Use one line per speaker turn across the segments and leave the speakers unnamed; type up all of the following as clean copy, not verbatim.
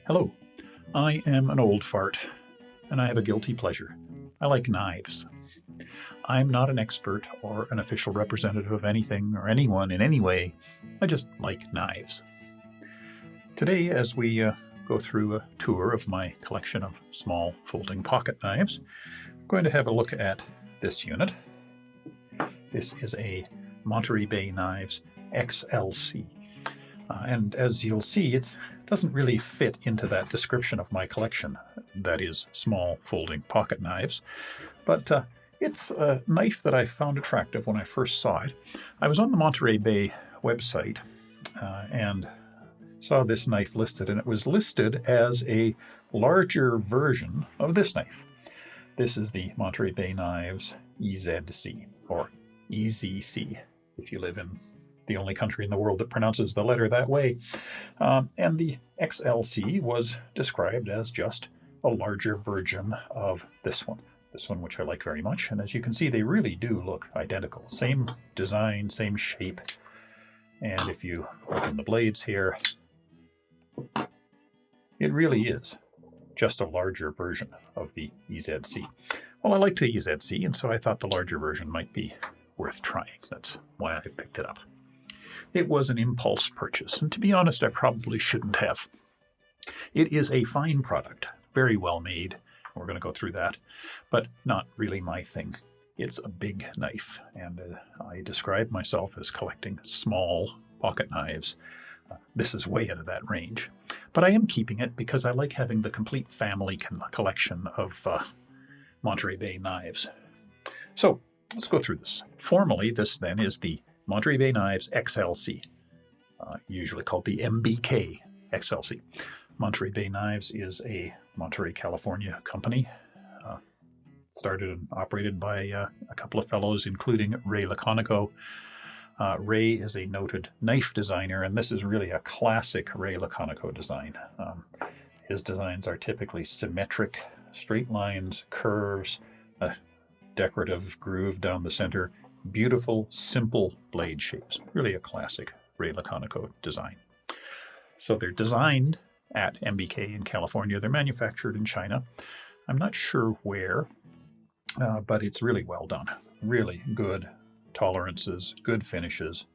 Hello, I am an old fart, and I have a guilty pleasure. I like knives. I'm not an expert or an official representative of anything or anyone in any way. I just like knives. Today, as we go through a tour of my collection of small folding pocket knives, we're going to have a look at this unit. This is a Monterey Bay Knives XLC. And as you'll see, it doesn't really fit into that description of my collection, that is, small folding pocket knives. But it's a knife that I found attractive when I first saw it. I was on the Monterey Bay website and saw this knife listed, and it was listed as a larger version of this knife. This is the Monterey Bay Knives EZC, or EZC, if you live in the only country in the world that pronounces the letter that way. And the XLC was described as just a larger version of this one, which I like very much. And as you can see, they really do look identical. Same design, same shape. And if you open the blades here, it really is just a larger version of the EZC. Well, I like the EZC, and so I thought the larger version might be worth trying. That's why I picked it up. It was an impulse purchase, and to be honest, I probably shouldn't have. It is a fine product, very well made. We're going to go through that, but not really my thing. It's a big knife, and I describe myself as collecting small pocket knives. This is way out of that range, but I am keeping it because I like having the complete family collection of Monterey Bay knives. So let's go through this. Formally, this then is the Monterey Bay Knives XLC, usually called the MBK XLC. Monterey Bay Knives is a Monterey, California company, started and operated by a couple of fellows, including Ray Laconico. Ray is a noted knife designer, and this is really a classic Ray Laconico design. His designs are typically symmetric, straight lines, curves, a decorative groove down the center, beautiful, simple blade shapes. Really a classic Ray Laconico design. So they're designed at MBK in California. They're manufactured in China. I'm not sure where, but it's really well done. Really good tolerances, good finishes,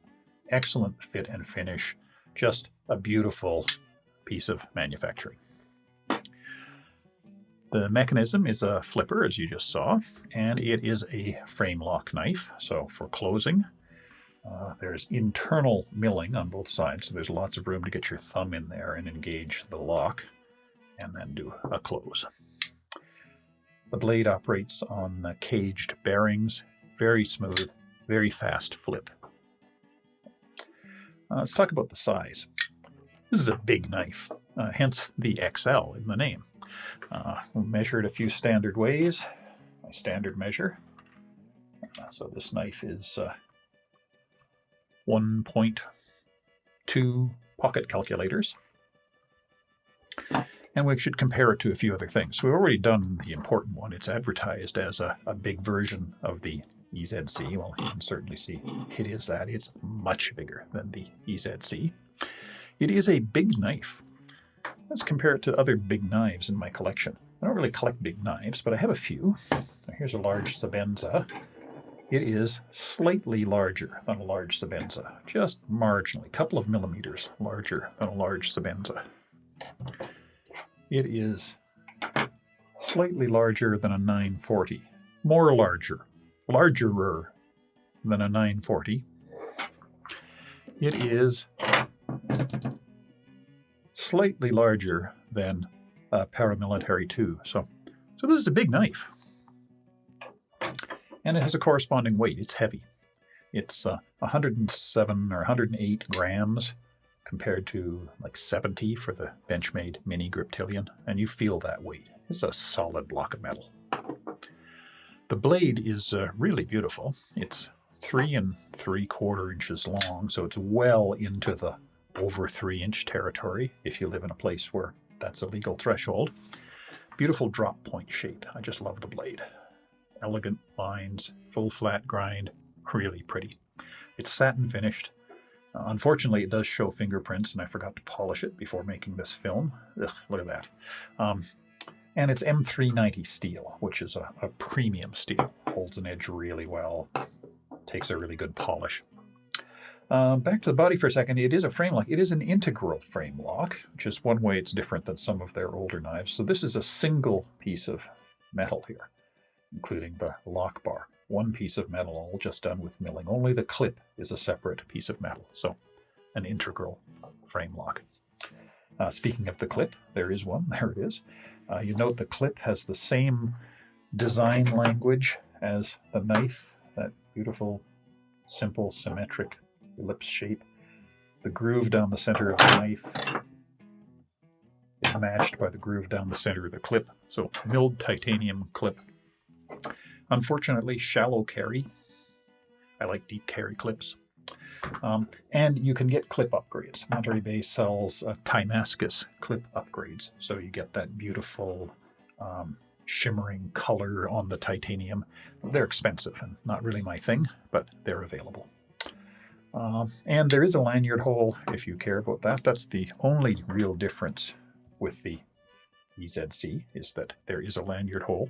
excellent fit and finish. Just a beautiful piece of manufacturing. The mechanism is a flipper, as you just saw, and it is a frame lock knife. So for closing, there's internal milling on both sides, so there's lots of room to get your thumb in there and engage the lock, and then do a close. The blade operates on caged bearings, very smooth, very fast flip. Let's talk about the size. This is a big knife, hence the XL in the name. We'll measure it a few standard ways. My standard measure. So this knife is 1.2 pocket calculators. And we should compare it to a few other things. So we've already done the important one. It's advertised as a big version of the EZC. Well, you can certainly see it is that. It's much bigger than the EZC. It is a big knife. Let's compare it to other big knives in my collection. I don't really collect big knives, but I have a few. Here's a large Sabenza. It is slightly larger than a large Sabenza, just marginally, a couple of millimeters larger than a large Sabenza. It is slightly larger than a 940, larger than a 940. It is slightly larger than a Paramilitary 2. So this is a big knife. And it has a corresponding weight. It's heavy. It's 107 or 108 grams compared to like 70 for the Benchmade Mini Griptilian. And you feel that weight. It's a solid block of metal. The blade is really beautiful. It's 3 3/4 inches long, so it's well into the over 3-inch territory if you live in a place where that's a legal threshold. Beautiful drop point shape. I just love the blade. Elegant lines, full flat grind, really pretty. It's satin finished, Unfortunately, it does show fingerprints, and I forgot to polish it before making this film. Ugh, look at that. And it's M390 steel, which is a premium steel. Holds an edge really well, takes a really good polish. Back to the body for a second. It is a frame lock. It is an integral frame lock, which is one way it's different than some of their older knives. So this is a single piece of metal here, including the lock bar. One piece of metal, all just done with milling. Only the clip is a separate piece of metal. So an integral frame lock. Speaking of the clip, there is one. There it is. You note the clip has the same design language as the knife, that beautiful, simple, symmetric ellipse shape. The groove down the center of the knife is matched by the groove down the center of the clip. So milled titanium clip. Unfortunately, shallow carry. I like deep carry clips. And you can get clip upgrades. Monterey Bay sells Timascus clip upgrades. So you get that beautiful shimmering color on the titanium. They're expensive and not really my thing, but they're available. And there is a lanyard hole if you care about that. That's the only real difference with the EZC, is that there is a lanyard hole.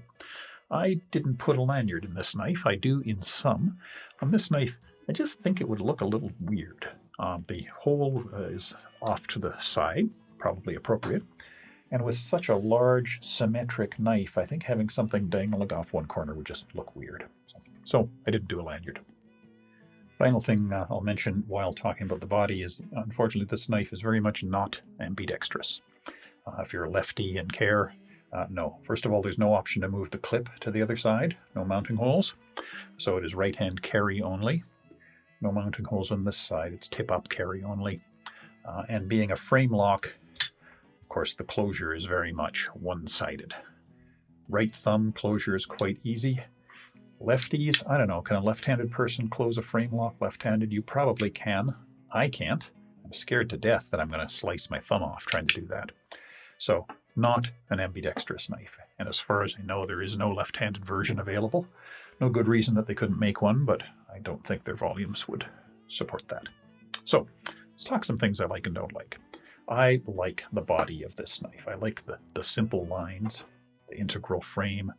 I didn't put a lanyard in this knife. I do in some. On this knife, I just think it would look a little weird. The hole is off to the side, probably appropriate. And with such a large, symmetric knife, I think having something dangling off one corner would just look weird. So I didn't do a lanyard. Final thing I'll mention while talking about the body is, unfortunately, this knife is very much not ambidextrous. If you're a lefty and care, no. First of all, there's no option to move the clip to the other side. No mounting holes. So it is right-hand carry only. No mounting holes on this side. It's tip-up carry only. And being a frame lock, of course, the closure is very much one-sided. Right thumb closure is quite easy. Lefties, I don't know, can a left-handed person close a frame lock left-handed? You probably can. I can't. I'm scared to death that I'm going to slice my thumb off trying to do that. So, not an ambidextrous knife. And as far as I know, there is no left-handed version available. No good reason that they couldn't make one, but I don't think their volumes would support that. So, let's talk some things I like and don't like. I like the body of this knife. I like the simple lines, the integral frame.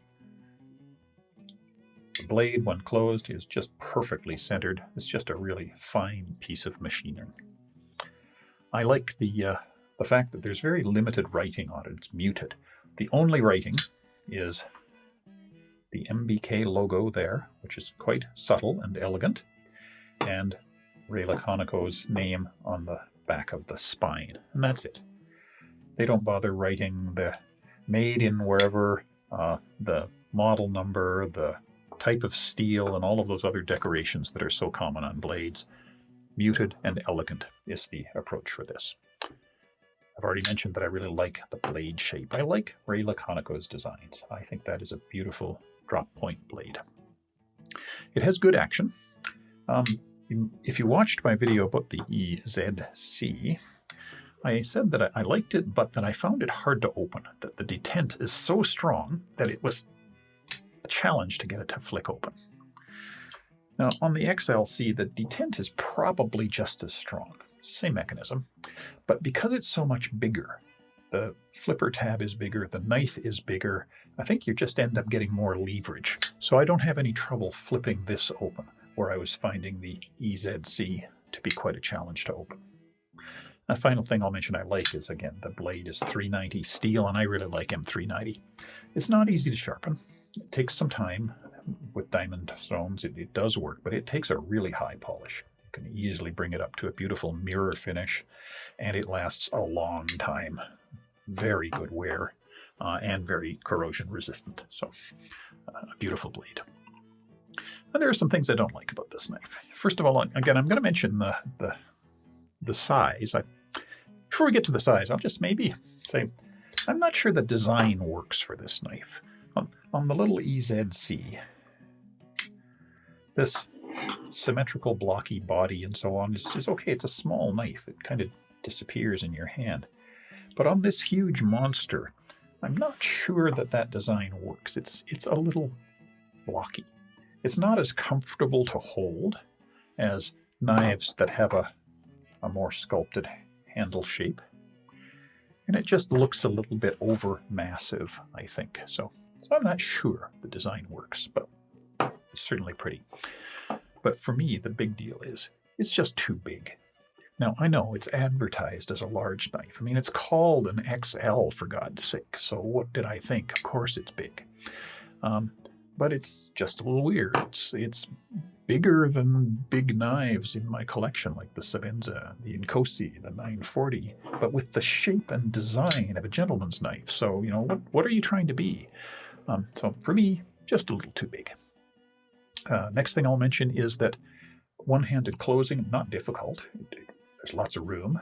The blade, when closed, is just perfectly centered. It's just a really fine piece of machinery. I like the fact that there's very limited writing on it. It's muted. The only writing is the MBK logo there, which is quite subtle and elegant, and Ray Laconico's name on the back of the spine, and that's it. They don't bother writing the made in wherever, the model number, the type of steel, and all of those other decorations that are so common on blades. Muted and elegant is the approach for this. I've already mentioned that I really like the blade shape. I like Ray Laconico's designs. I think that is a beautiful drop point blade. It has good action. If you watched my video about the EZC, I said that I liked it, but that I found it hard to open, that the detent is so strong that it was a challenge to get it to flick open. Now, on the XLC, the detent is probably just as strong. Same mechanism, but because it's so much bigger, the flipper tab is bigger, the knife is bigger, I think you just end up getting more leverage. So I don't have any trouble flipping this open, where I was finding the EZC to be quite a challenge to open. A final thing I'll mention I like is, again, the blade is 390 steel, and I really like M390. It's not easy to sharpen. It takes some time. With diamond stones, it does work, but it takes a really high polish. You can easily bring it up to a beautiful mirror finish, and it lasts a long time. Very good wear, and very corrosion resistant. So, a beautiful blade. And there are some things I don't like about this knife. First of all, again, I'm going to mention the size. Before we get to the size, I'll just maybe say I'm not sure the design works for this knife. On the little EZC, this symmetrical blocky body and so on is okay. It's a small knife. It kind of disappears in your hand. But on this huge monster, I'm not sure that design works. It's a little blocky. It's not as comfortable to hold as knives that have a a more sculpted handle shape. And it just looks a little bit over massive, I think. So I'm not sure the design works, but it's certainly pretty. But for me, the big deal is it's just too big. Now, I know it's advertised as a large knife. I mean, it's called an XL, for God's sake. So what did I think? Of course it's big. But it's just a little weird. It's bigger than big knives in my collection, like the Savenza, the Inkosi, the 940, but with the shape and design of a gentleman's knife. So, what are you trying to be? So for me, just a little too big. Next thing I'll mention is that one-handed closing, not difficult. There's lots of room.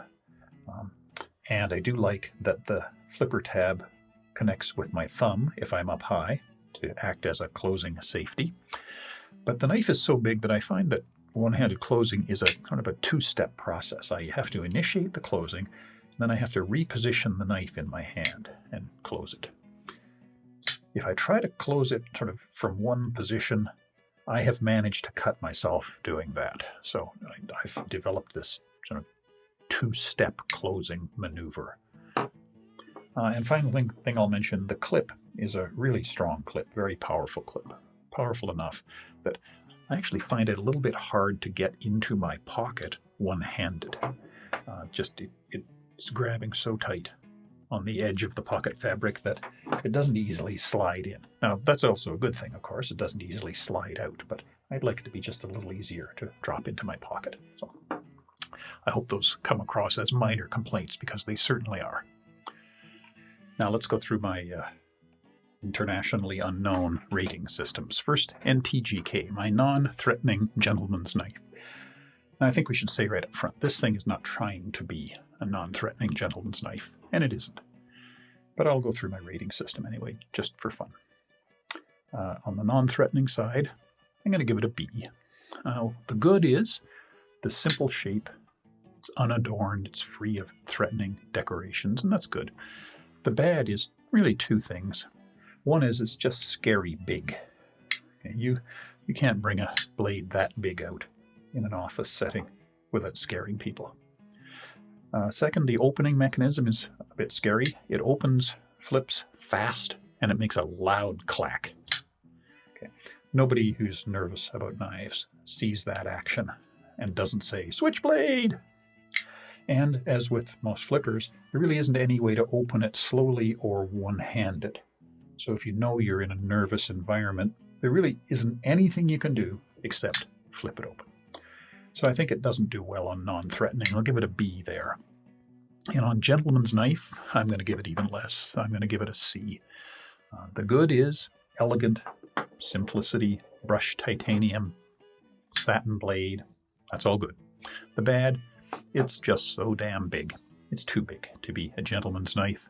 And I do like that the flipper tab connects with my thumb if I'm up high to act as a closing safety. But the knife is so big that I find that one-handed closing is a kind of a two-step process. I have to initiate the closing, then I have to reposition the knife in my hand and close it. If I try to close it sort of from one position, I have managed to cut myself doing that. So I've developed this sort of two-step closing maneuver. And final thing I'll mention, the clip is a really strong clip, very powerful clip. Powerful enough that I actually find it a little bit hard to get into my pocket one-handed. It's grabbing so tight on the edge of the pocket fabric that it doesn't easily slide in. Now, that's also a good thing, of course. It doesn't easily slide out, but I'd like it to be just a little easier to drop into my pocket. So I hope those come across as minor complaints, because they certainly are. Now let's go through my internationally unknown rating systems. First, NTGK, my non-threatening gentleman's knife. Now, I think we should say right up front, this thing is not trying to be a non-threatening gentleman's knife, and it isn't. But I'll go through my rating system anyway, just for fun. On the non-threatening side, I'm going to give it a B. The good is the simple shape. It's unadorned, it's free of threatening decorations, and that's good. The bad is really two things. One is it's just scary big. Okay, you can't bring a blade that big out in an office setting without scaring people. Second, the opening mechanism is a bit scary. It opens, flips fast, and it makes a loud clack. Okay. Nobody who's nervous about knives sees that action and doesn't say, "Switchblade!" And as with most flippers, there really isn't any way to open it slowly or one-handed. So if you know you're in a nervous environment, there really isn't anything you can do except flip it open. So I think it doesn't do well on non-threatening. I'll give it a B there. And on gentleman's knife, I'm going to give it even less. I'm going to give it a C. The good is elegant, simplicity, brushed titanium, satin blade. That's all good. The bad, it's just so damn big. It's too big to be a gentleman's knife.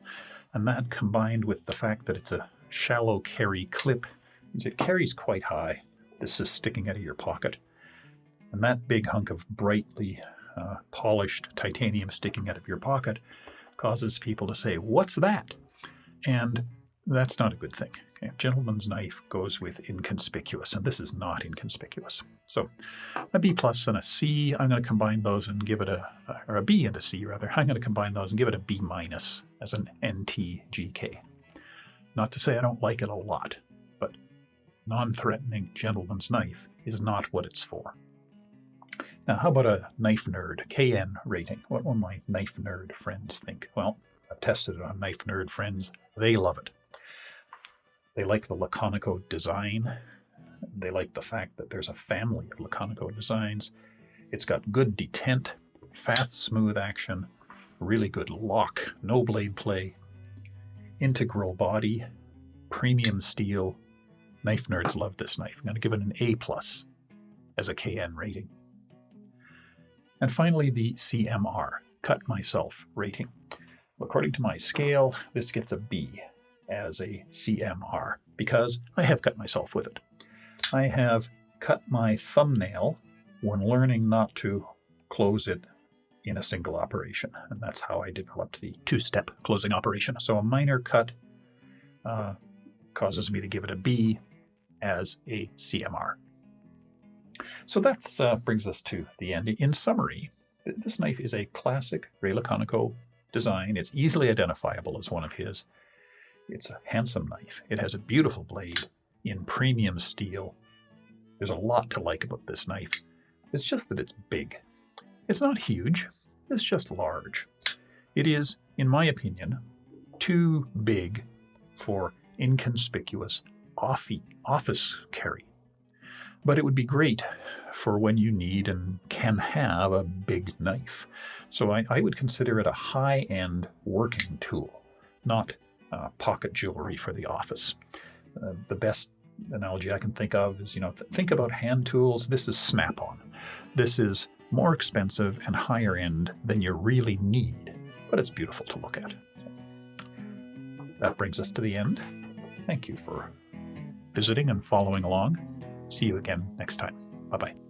And that, combined with the fact that it's a shallow carry clip, means it carries quite high. This is sticking out of your pocket. And that big hunk of brightly polished titanium sticking out of your pocket causes people to say, "What's that?" And that's not a good thing. Okay? Gentleman's knife goes with inconspicuous, and this is not inconspicuous. So a B plus and a C, I'm going to combine those and give it or a B and a C rather. I'm going to combine those and give it a B minus as an NTGK. Not to say I don't like it a lot, but non-threatening gentleman's knife is not what it's for. Now, how about a knife nerd, KN rating? What will my knife nerd friends think? Well, I've tested it on knife nerd friends. They love it. They like the Laconico design. They like the fact that there's a family of Laconico designs. It's got good detent, fast, smooth action, really good lock, no blade play, integral body, premium steel. Knife nerds love this knife. I'm going to give it an A plus as a KN rating. And finally, the CMR, cut myself rating. According to my scale, this gets a B as a CMR because I have cut myself with it. I have cut my thumbnail when learning not to close it in a single operation, and that's how I developed the two-step closing operation. So a minor cut causes me to give it a B as a CMR. So that brings us to the end. In summary, This knife is a classic Ray Laconico design. It's easily identifiable as one of his. It's a handsome knife. It has a beautiful blade in premium steel. There's a lot to like about this knife. It's just that it's big. It's not huge, it's just large. It is, in my opinion, too big for inconspicuous office carry. But it would be great for when you need and can have a big knife. So I would consider it a high-end working tool, not pocket jewelry for the office. The best analogy I can think of is, think about hand tools. This is Snap-on. This is more expensive and higher end than you really need, but it's beautiful to look at. That brings us to the end. Thank you for visiting and following along. See you again next time. Bye-bye.